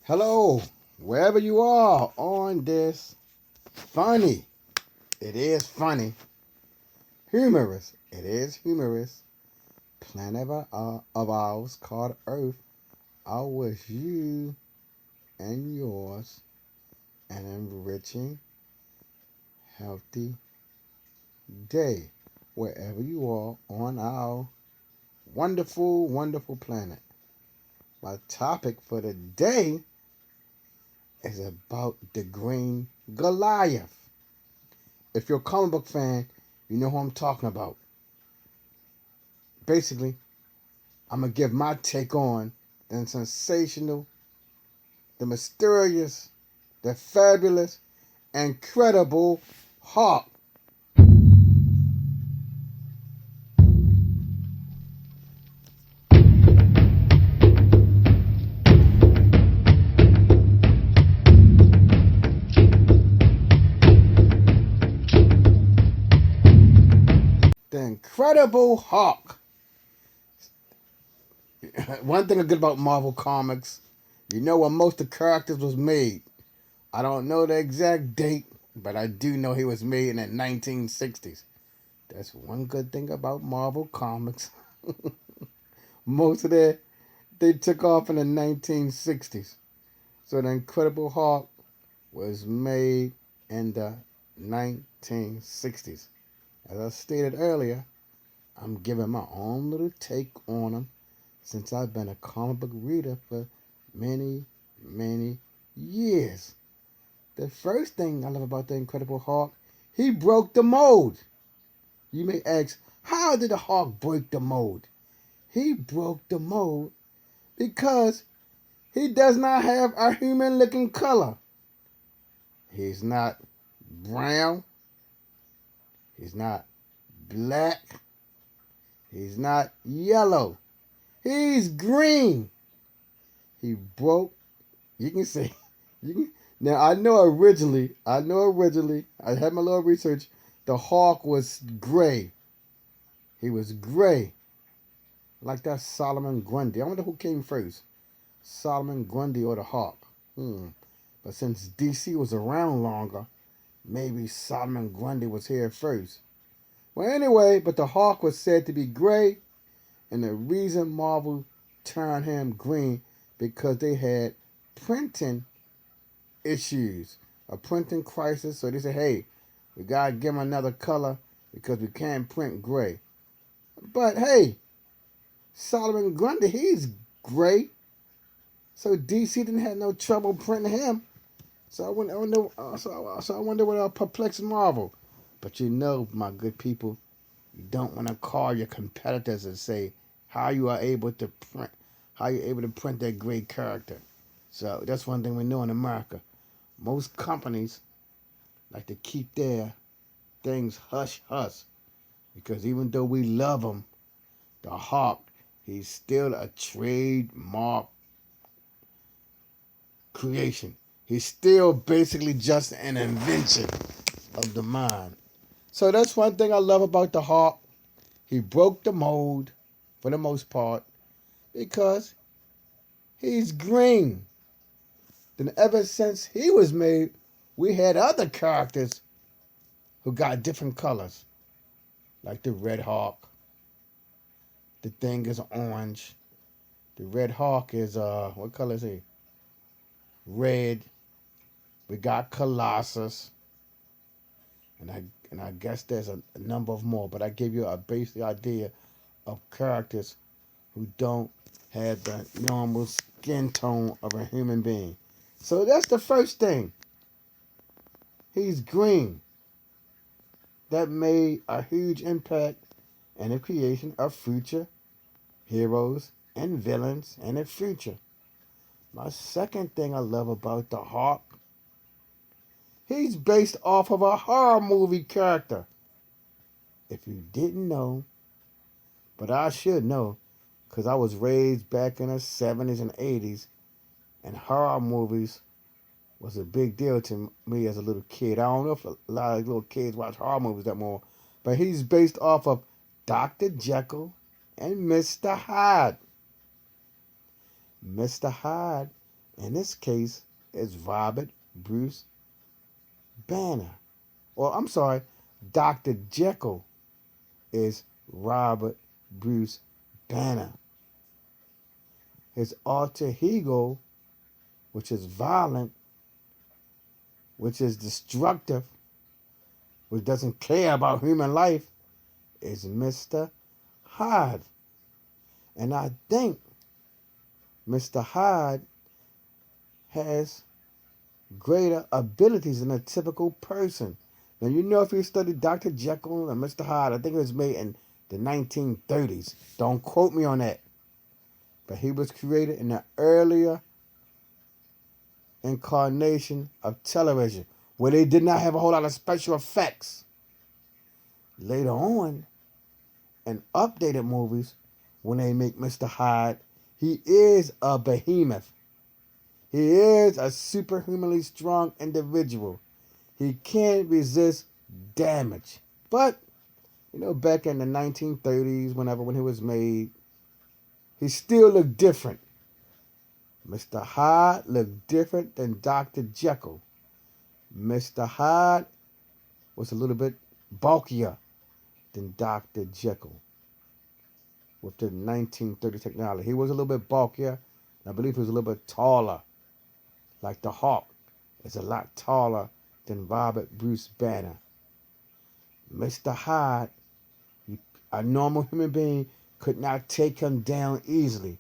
Hello, wherever you are on this funny, it is funny, humorous, it is humorous, planet of ours called Earth. I wish you and yours an enriching, healthy day wherever you are on our wonderful, wonderful planet. My topic for the day is about the Green Goliath. If you're a comic book fan, you know who I'm talking about. Basically, I'm going to give my take on the sensational, the mysterious, the fabulous, incredible Hulk. The Incredible Hulk. One thing good about Marvel Comics, you know when most of the characters was made. I don't know the exact date, but I do know he was made in the 1960s. That's one good thing about Marvel Comics. Most of they took off in the 1960s. So the Incredible Hulk was made in the 1960s. As I stated earlier, I'm giving my own little take on him since I've been a comic book reader for many, many years. The first thing I love about the Incredible Hulk, he broke the mold. You may ask, how did the Hulk break the mold? He broke the mold because he does not have a human looking color. He's not brown. He's not black. He's not yellow. He's green. He broke. You can say. You can, now I know originally. I had my little research. The Hawk was gray. He was gray, like that Solomon Grundy. I wonder who came first, Solomon Grundy or the Hawk. But since DC was around longer, maybe Solomon Grundy was here first. Well, anyway, but the Hawk was said to be gray, and the reason Marvel turned him green because they had printing issues, a printing crisis. So they said, hey, we gotta give him another color because we can't print gray. But hey, Solomon Grundy, he's gray, so DC didn't have no trouble printing him. So I wonder what perplexed Marvel. But you know, my good people, you don't want to call your competitors and say how you are able to print, how you're able to print that great character. So that's one thing we know in America. Most companies like to keep their things hush hush because even though we love them, the Hawk, he's still a trademark creation. He's still basically just an invention of the mind. So that's one thing I love about the Hawk. He broke the mold for the most part because he's green. Then ever since he was made, we had other characters who got different colors, like the Red Hawk. The thing is orange. The Red Hawk is what color is he? Red. We got Colossus, and I guess there's a number of more, but I give you a basic idea of characters who don't have the normal skin tone of a human being. So that's the first thing. He's green. That made a huge impact in the creation of future heroes and villains in the future. My second thing I love about the Hawk, he's based off of a horror movie character. If you didn't know, but I should know, because I was raised back in the 70s and 80s, and horror movies was a big deal to me as a little kid. I don't know if a lot of little kids watch horror movies that more, but he's based off of Dr. Jekyll and Mr. Hyde. Mr. Hyde In this case, it's Robert Bruce Banner. Or I'm sorry, Dr. Jekyll is Robert Bruce Banner. His alter ego, which is violent, which is destructive, which doesn't care about human life, is Mr. Hyde. And I think Mr. Hyde has greater abilities than a typical person. Now, you know, if you study Dr. Jekyll and Mr. Hyde, I think it was made in the 1930s. Don't quote me on that. But he was created in the earlier incarnation of television, where they did not have a whole lot of special effects. Later on, in updated movies, when they make Mr. Hyde, he is a behemoth. He is a superhumanly strong individual. He can't resist damage. But, you know, back in the 1930s, when he was made, he still looked different. Mr. Hyde looked different than Dr. Jekyll. Mr. Hyde was a little bit bulkier than Dr. Jekyll with the 1930 technology. He was a little bit bulkier. I believe he was a little bit taller, like the Hawk is a lot taller than Robert Bruce Banner. Mr. Hyde, a normal human being, could not take him down easily.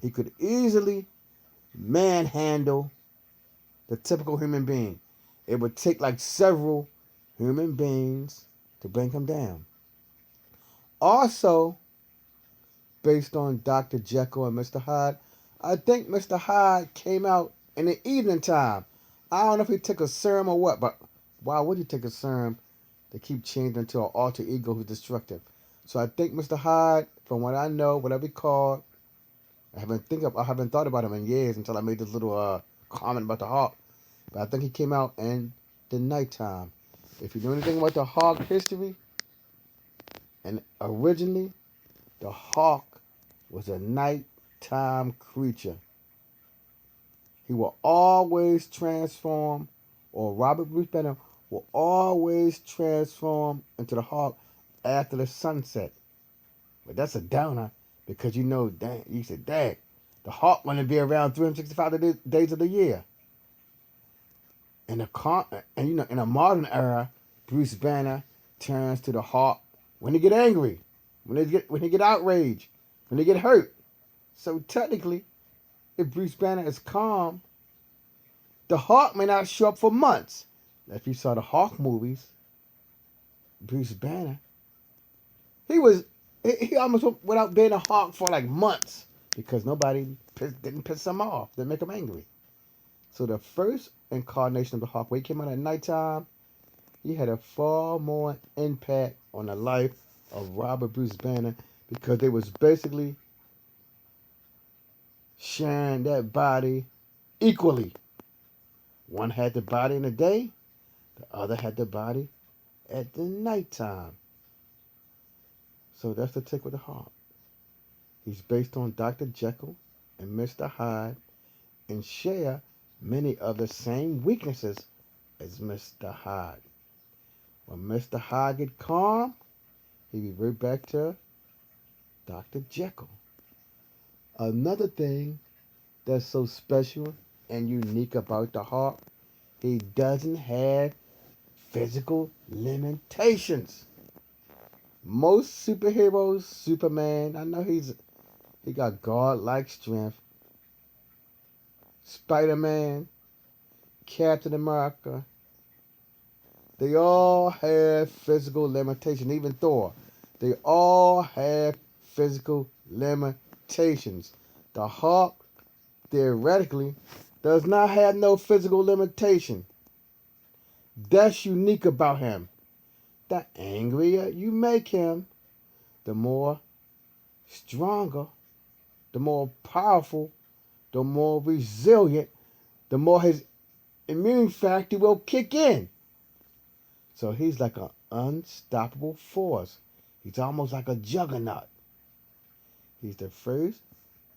He could easily manhandle the typical human being. It would take like several human beings to bring him down. Also, based on Dr. Jekyll and Mr. Hyde, I think Mr. Hyde came out in the evening time. I don't know if he took a serum or what, but why would he take a serum to keep changing into an alter ego who's destructive? So I think Mr. Hyde, from what I know, whatever he called, I haven't thought about him in years until I made this little comment about the Hawk. But I think he came out in the nighttime. If you know anything about the Hawk history, and originally the Hawk was a nighttime creature. He will always transform, or Robert Bruce Banner will always transform into the Hawk after the sunset. But that's a downer because you know, you said, Dad, the Hawk want to be around 365 days of the year. In a modern era, Bruce Banner turns to the Hawk when he get angry, when he get outraged, when he get hurt. So technically, if Bruce Banner is calm, the Hawk may not show up for months. Now, if you saw the Hawk movies, Bruce Banner, he almost went without being a Hawk for like months because nobody didn't piss him off, didn't make him angry. So the first incarnation of the Hawk, when he came out at nighttime, he had a far more impact on the life of Robert Bruce Banner because they was basically sharing that body equally. One had the body in the day, the other had the body at the nighttime. So that's the trick with the Hawk. He's based on Dr. Jekyll and Mr. Hyde and share many of the same weaknesses as Mr. Hyde. When Mr. Hyde get calm, he revert back to Dr. Jekyll. Another thing that's so special and unique about the Hawk, he doesn't have physical limitations. Most superheroes, Superman, I know he got godlike strength. Spider-Man, Captain America, they all have physical limitations. Even Thor, they all have physical limitations. The Hawk, theoretically, does not have no physical limitation. That's unique about him. The angrier you make him, the more stronger, the more powerful, the more resilient, the more his immune factor will kick in. So he's like an unstoppable force. He's almost like a juggernaut. He's the first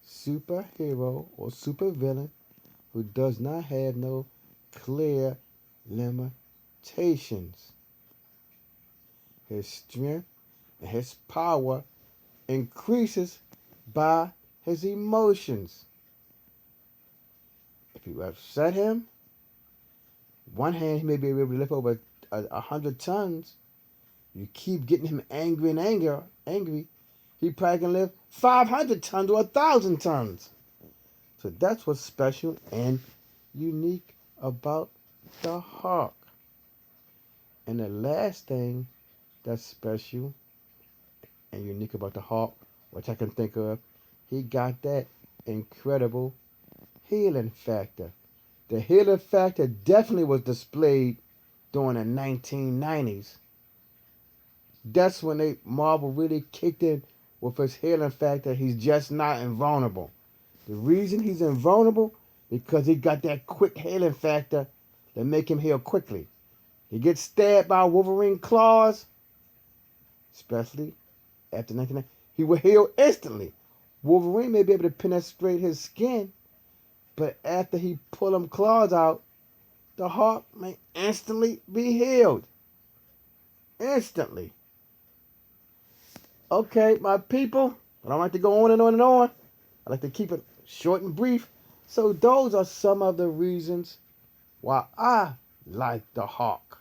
superhero or supervillain who does not have no clear limitations. His strength and his power increases by his emotions. If you upset him, one hand he may be able to lift over 100 tons. You keep getting him angry and angry, he probably can lift 500 tons or 1,000 tons. So that's what's special and unique about the hawk. And the last thing that's special and unique about the hawk, which I can think of, he got that incredible healing factor. The healing factor definitely was displayed during the 1990s. That's when Marvel really kicked in with his healing factor. He's just not invulnerable. The reason he's invulnerable because he got that quick healing factor that make him heal quickly. He gets stabbed by Wolverine claws, especially after 1990, he will heal instantly. Wolverine may be able to penetrate his skin, but after he pull them claws out, the Hawk may instantly be healed. Instantly. Okay, my people, I don't like to go on and on and on. I like to keep it short and brief. So those are some of the reasons why I like the Hawk.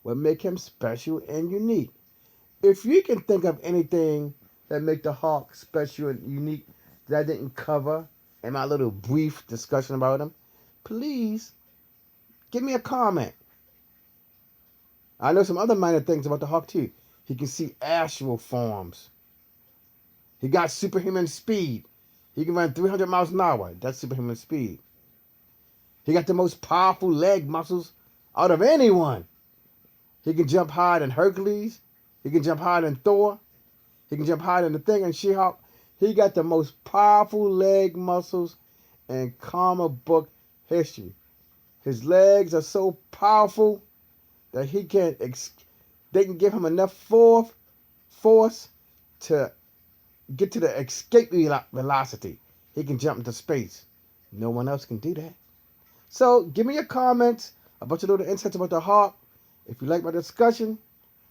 What make him special and unique. If you can think of anything that make the Hawk special and unique that I didn't cover in my little brief discussion about him, please give me a comment. I know some other minor things about the Hawk too. He can see astral forms. He got superhuman speed. He can run 300 miles an hour. That's superhuman speed. He got the most powerful leg muscles out of anyone. He can jump higher than Hercules. He can jump higher than Thor. He can jump higher than the Thing and She-Hulk. He got the most powerful leg muscles in comic book history. His legs are so powerful that they can give him enough force to get to the escape velocity. He can jump into space. No one else can do that. So give me your comments, a bunch of little insights about the Hawk. If you like my discussion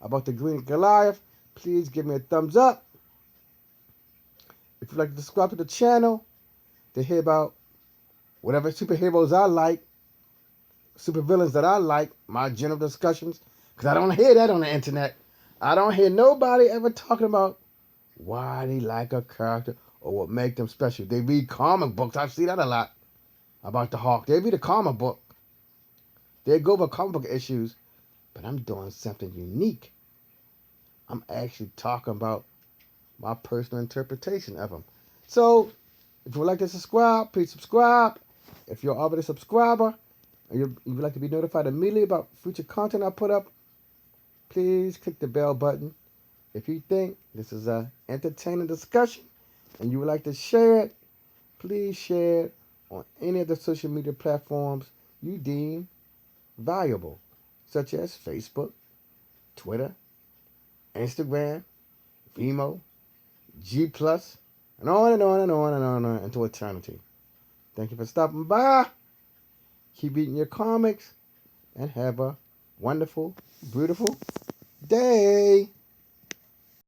about the Green Goliath, please give me a thumbs up. If you'd like to subscribe to the channel to hear about whatever superheroes I like, supervillains that I like, my general discussions, because I don't hear that on the internet. I don't hear nobody ever talking about why they like a character or what make them special. They read comic books. I see that a lot about the Hawk. They read a comic book. They go over comic book issues, but I'm doing something unique. I'm actually talking about my personal interpretation of them. So, if you would like to subscribe, please subscribe. If you're already a subscriber and you would like to be notified immediately about future content I put up, please click the bell button. If you think this is an entertaining discussion and you would like to share it, please share it on any of the social media platforms you deem valuable, such as Facebook, Twitter, Instagram, Vimeo, G+, and on and on and on and on and on into eternity. Thank you for stopping by. Keep reading your comics and have a wonderful, beautiful day.